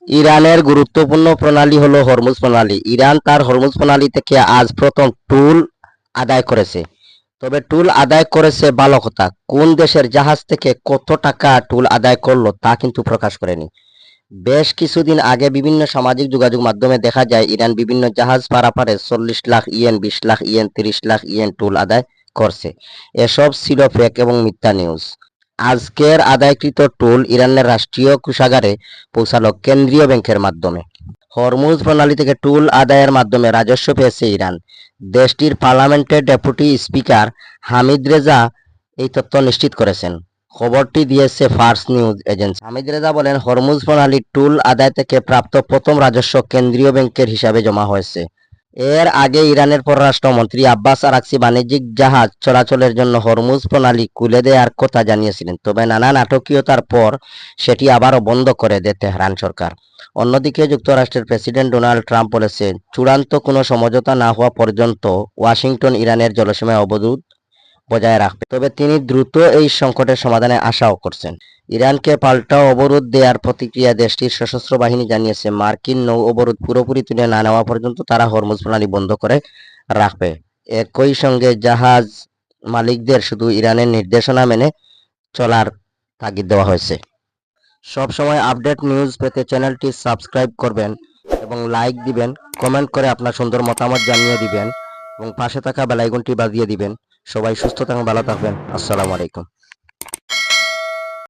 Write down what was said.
ইরানের গুরুত্বপূর্ণ প্রণালী হলো হরমুজ প্রণালী। ইরান তার হরমুজ প্রণালী থেকে আজ প্রথম টুল আদায় করেছে। তবে টুল আদায় করেছে ভালো কথা, কোন দেশের জাহাজ থেকে কত টাকা টুল আদায় করলো তা কিন্তু প্রকাশ করেনি। বেশ কিছুদিন আগে বিভিন্ন সামাজিক যোগাযোগ মাধ্যমে দেখা যায় ইরান বিভিন্ন জাহাজ পারাপারে 40 lakh yen, 20 lakh yen, 30 lakh yen toll আদায় করছে। এসব ছিল ফেক এবং মিথ্যা নিউজ। আজকের আদায়কৃত টুল ইরানের রাষ্ট্রীয় কোষাগারে পৌঁছালো কেন্দ্রীয় ব্যাংকের মাধ্যমে। হরমুজ প্রণালী থেকে টুল আদায়ের মাধ্যমে রাজস্ব পেয়েছে ইরান। দেশটির পার্লামেন্টের ডেপুটি স্পিকার হামিদ রেজা এই তথ্য নিশ্চিত করেছেন। খবরটি দিয়েছে Fars news agency. Hamid Reza বলেন, হরমুজ প্রণালীর টুল আদায় থেকে প্রাপ্ত প্রথম রাজস্ব কেন্দ্রীয় ব্যাংকের হিসাবে জমা হয়েছে। এর আগে ইরানের পররাষ্ট্রমন্ত্রী আব্বাস আরাকচি বাণিজ্যিক জাহাজ চলাচলের জন্য হরমুজ প্রণালী খুলে দেওয়ার কথা জানিয়েছিলেন, তবে নানা নাটকীয়তার পর সেটি আবারও বন্ধ করে দেয় তেহরান সরকার। অন্যদিকে যুক্তরাষ্ট্রের প্রেসিডেন্ট ডোনাল্ড ট্রাম্প বলেছেন, চূড়ান্ত কোনো সমঝোতা না হওয়া পর্যন্ত ওয়াশিংটন ইরানের জলসীমায় অবরোধ বজায় রাখবে। তবে তিনি দ্রুত এই সংকটের সমাধানে আশাও করছেন। ইরানকে পাল্টা অবরোধ দেওয়ার প্রতিক্রিয়া দেশটির সশস্ত্র বাহিনী জানিয়েছে, মার্কিন নৌ অবরোধ পুরোপুরি তুলে না নেওয়া পর্যন্ত তারা হরমুজ প্রণালী বন্ধ করে রাখবে। একই সঙ্গে জাহাজ মালিকদের শুধু ইরানের নির্দেশনা মেনে চলার তাগিদ দেওয়া হয়েছে। সব সময় আপডেট নিউজ পেতে চ্যানেলটি সাবস্ক্রাইব করবেন এবং লাইক দিবেন, কমেন্ট করে আপনার সুন্দর মতামত জানিয়ে দিবেন এবং পাশে থাকা বেল আইকনটি বাজিয়ে দিবেন। সবাই সুস্থ থাকবেন, ভালো থাকবেন। আসসালামু আলাইকুম।